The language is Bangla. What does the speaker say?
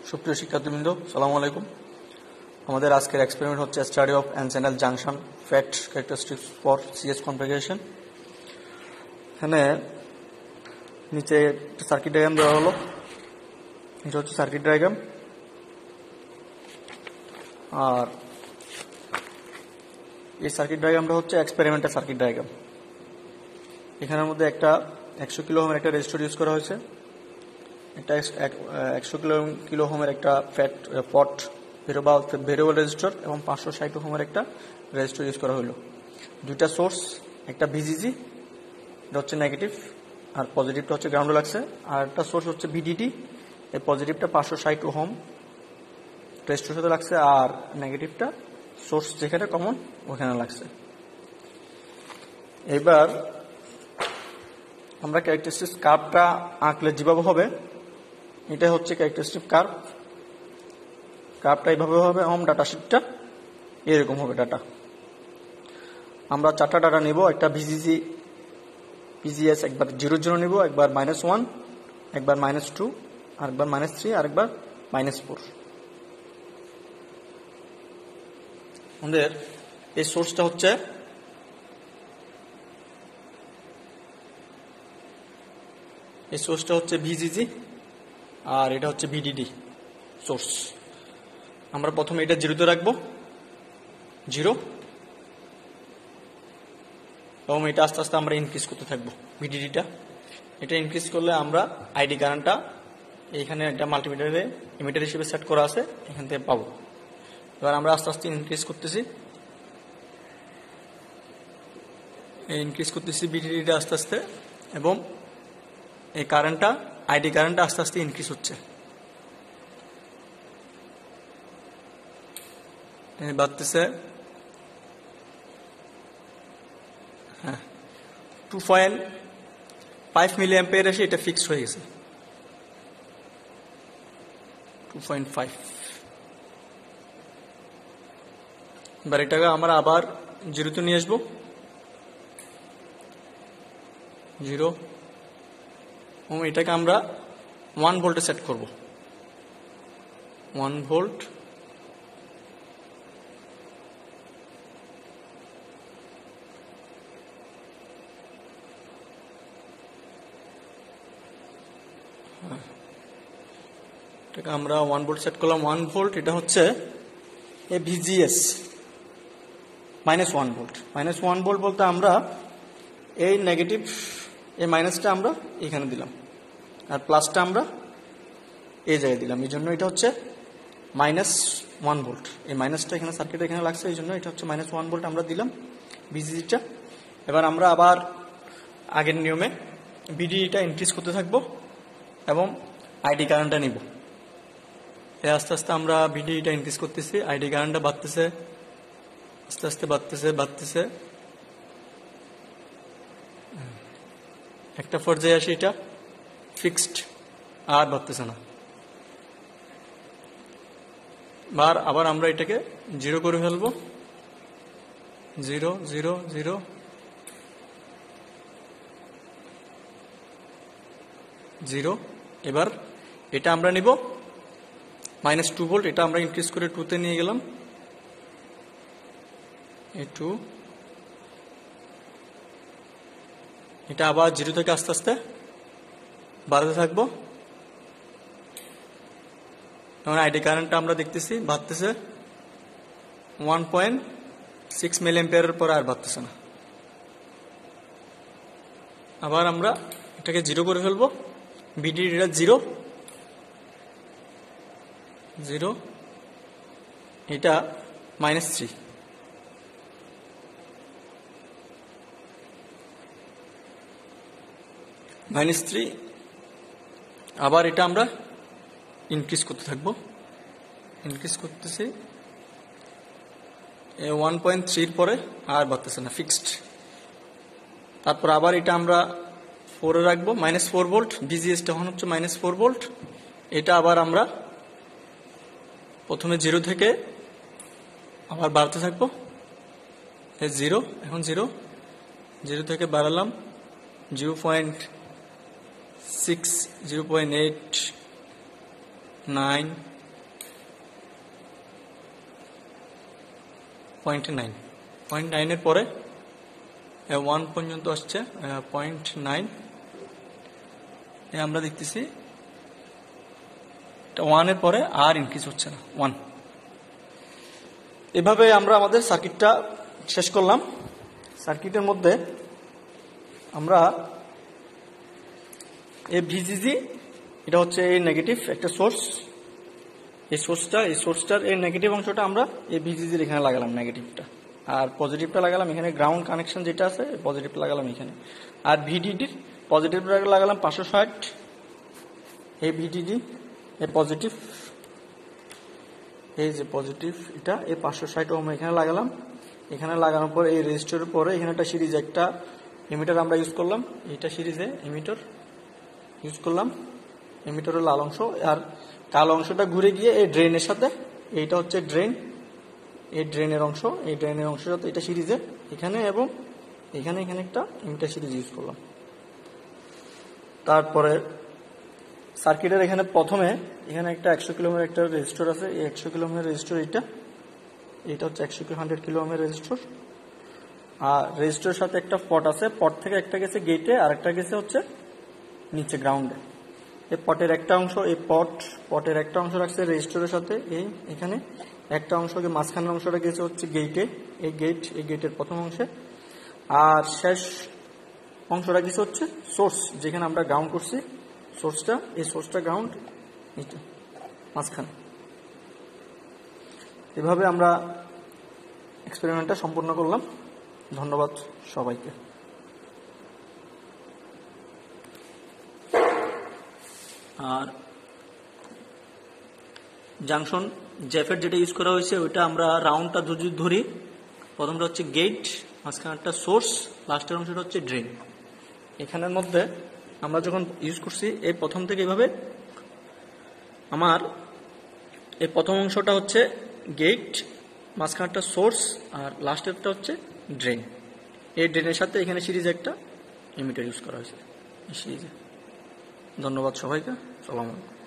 সুপ্রিয় শিক্ষার্থীবৃন্দ, সালামু আলাইকুম। আমাদের আজকের এক্সপেরিমেন্ট হচ্ছে study of N channel junction fat characteristics for CS configuration. এখানে নিচে সার্কিট ডায়াগ্রাম দেওয়া হলো। এটা হচ্ছে সার্কিট ডায়াগ্রাম, আর এই সার্কিট ডায়াগ্রামটা হচ্ছে এক্সপেরিমেন্টের সার্কিট ডায়াগ্রাম। এখানের মধ্যে একটা 100 কিলো ওহমের একটা রেজিস্টর ইউজ করা হয়েছে, একটা 100 কিলো ওহমের একটা ফ্যাট পট ভেরিয়েবল রেজিস্টর এবং 560 ওহমের একটা রেজিস্টর ইউজ করা হলো। দুইটা সোর্স, একটা ভিজিজি, এটা হচ্ছে নেগেটিভ আর পজিটিভটা হচ্ছে গ্রাউন্ডে লাগছে, আর একটা সোর্স হচ্ছে ভিডিডি, এই পজিটিভটা 560 ওহম রেজিস্টরের সাথে লাগছে, আর নেগেটিভটা সোর্স যেখানে কমন ওখানে লাগছে। এবার আমরা ক্যারেক্টারিস্টিক কার্ভটা আঁকলে যেভাবে হবে, এটা হচ্ছে ক্যারেক্টারিস্টিক কার্ভটা এইভাবে হবে এবং ডাটা শিটটা এরকম হবে। ডাটা আমরা 4টা ডাটা নিব, একটা পিজিএস একবার 0 নিব, একবার -1, একবার -2, আরেকবার -3, আরেকবার -4। আমাদের এই সোর্সটা হচ্ছে ভিজিজি আর এটা হচ্ছে ভিডিডি সোর্স। আমরা প্রথমে এটা 0-তে রাখবো, 0, এবং এটা আস্তে আস্তে আমরা ইনক্রিজ করতে থাকবো। ভিডিডিটা এটা ইনক্রিজ করলে আমরা আইডি কারেন্টটা এইখানে একটা মাল্টিমিটারে ইমিটার হিসেবে সেট করা আছে, এখান থেকে পাবো। এবার আমরা আস্তে আস্তে ইনক্রিজ করতেছি ভিডিডিটা আস্তে আস্তে, এবং এই কারেন্টটা আইডি কারেন্টটা আস্তে আস্তে ইনক্রিজ হচ্ছে, বাড়তেছে। 2.5 মিলি অ্যাম্পিয়ার এসে এটা ফিক্সড হয়ে গেছে, 2.5। এবার এটাকে আমরা আবার 0-তে নিয়ে আসবো, 0, এবং এটাকে আমরা 1 ভোল্টে সেট করব, 1 ভোল্ট। এটাকে আমরা 1 ভোল্ট সেট করলাম, 1 ভোল্ট। এটা হচ্ছে এ ভিজিএস -1 ভোল্ট। -1 ভোল্ট বলতে আমরা এই নেগেটিভ, এই মাইনাসটা আমরা এখানে দিলাম, আর প্লাসটা আমরা এই জায়গায় দিলাম, এই জন্য এটা হচ্ছে -1 ভোল্ট। এই মাইনাসটা এখানে সার্কিটে এখানে লাগছে, এই জন্য এটা হচ্ছে -1 ভোল্ট আমরা দিলাম ভিজিটা। এবার আমরা আবার আগের নিয়মে ভিডিটা ইনক্রিজ করতে থাকবো এবং আইডি কারেন্টটা নিব। আস্তে আস্তে আমরা ভিডিটা ইনক্রিজ করতেছি, আইডি কারেন্টটা বাড়তেছে, আস্তে আস্তে বাড়তেছে। একটা পর্যায়ে আসে এটা ফিক্সড, আর বাড়তেছে না। আবার আমরা এটাকে 0 করে ফেলবো, 0, 0, 0, 0। এবার এটা আমরা নিব -2 ভোল্ট, এটা আমরা ইনক্রিজ করে 2-তে নিয়ে গেলাম, 2। এটা আবার 0 থেকে আস্তে আস্তে বাড়াতে থাকবো, এবং আইডি কারেন্টটা আমরা দেখতেছি বাড়তেছে, 1.6 মিলি অ্যাম্পিয়ারের পর আর বাড়তেছে না। আবার আমরা এটাকে 0 করে ফেলবো, ভিডিডিটা 0, 0, এটা -3, -3। আবার এটা আমরা ইনক্রিজ করতে থাকবো, ইনক্রিজ করতেছি, 1.3 পরে আর বাড়তেছে না, ফিক্সড। তারপর আবার এটা আমরা 4-এ রাখবো, -4 ভোল্ট। ভিজিএস তখন হচ্ছে -4 ভোল্ট। এটা আবার আমরা প্রথমে 0 থেকে আবার বাড়তে থাকবো, 0, এখন 0 থেকে বাড়ালাম 0.6, 0.8, 9, 0.9 পরে 1 পর্যন্ত আসছে 0.9 আমরা দেখতেছি 1 এর পরে আর ইনক্রিজ হচ্ছে না 1। এভাবে আমরা আমাদের সার্কিটটা শেষ করলাম। সার্কিটের মধ্যে আমরা এই ভিজিজি, এটা হচ্ছে এই নেগেটিভ একটা সোর্স, এই সোর্সটার এই নেগেটিভ অংশটা আমরা এই ভিজিজির এখানে লাগালাম নেগেটিভটা, আর পজিটিভটা লাগালাম এখানে, গ্রাউন্ড কানেকশন যেটা আছে পজিটিভটা লাগালাম এখানে, আর ভিডিডির পজিটিভটা লাগালাম 560, এই ভিডিডি এই পজিটিভ, এই যে পজিটিভ এটা এই 560 ওহম এখানে লাগালাম। এখানে লাগানোর পরে এই রেজিস্টরের পরে এখানে একটা সিরিজ একটা এমিটার আমরা ইউজ করলাম, এইটা সিরিজে এমিটার ইউজ করলাম, এমিটারের লাল অংশ, আর কালো অংশটা ঘুরে গিয়ে এই ড্রেনের সাথে, এইটা হচ্ছে ড্রেন, এই ড্রেনের অংশ, এই ড্রেনের অংশের সাথে এটা সিরিজে এখানে এবং এখানে একটা এমিটার সিরিজ ইউজ করলাম। তারপরে সার্কিটের এখানে প্রথমে এখানে একটা 100 কিলো ওহমের একটা রেজিস্টর আছে, এই 100 কিলো ওহমের রেজিস্টর এটা হচ্ছে 100 কিলো ওহমের রেজিস্টর, আর রেজিস্টরের সাথে একটা পট আছে, পট থেকে একটা গেছে গেটে আর একটা গেছে হচ্ছে নিচে গ্রাউন্ডে। এই পটের একটা অংশ, এই পটের একটা অংশ রাখছে রেজিস্টরের সাথে, এখানে একটা অংশকে মাঝখানের অংশটা গেছে হচ্ছে গেটে, এই গেটের প্রথম অংশে, আর শেষ অংশটা গেছে হচ্ছে সোর্স, যেখানে আমরা গ্রাউন্ড করছি সোর্সটা, এই সোর্সটা গ্রাউন্ড এটা মাঝখানে। এভাবে আমরা এক্সপেরিমেন্টটা সম্পূর্ণ করলাম। ধন্যবাদ সবাইকে। আর জাংশন জ্যাফেট যেটা ইউজ করা হয়েছে ওইটা আমরা রাউন্ডটা যদি ধরি, প্রথমটা হচ্ছে গেট, মাঝখানেরটা সোর্স, লাস্টের অংশটা হচ্ছে ড্রেন। এখানের মধ্যে আমরা যখন ইউজ করছি এই প্রথম থেকে এইভাবে আমার এই প্রথম অংশটা হচ্ছে গেট, মাঝখানেরটা সোর্স, আর লাস্টেরটা হচ্ছে ড্রেন। এই ড্রেনের সাথে এখানে সিরিজে একটা এমিটার ইউজ করা হয়েছে এই সিরিজে। ধন্যবাদ সবাইকে। আসসালামু আলাইকুম।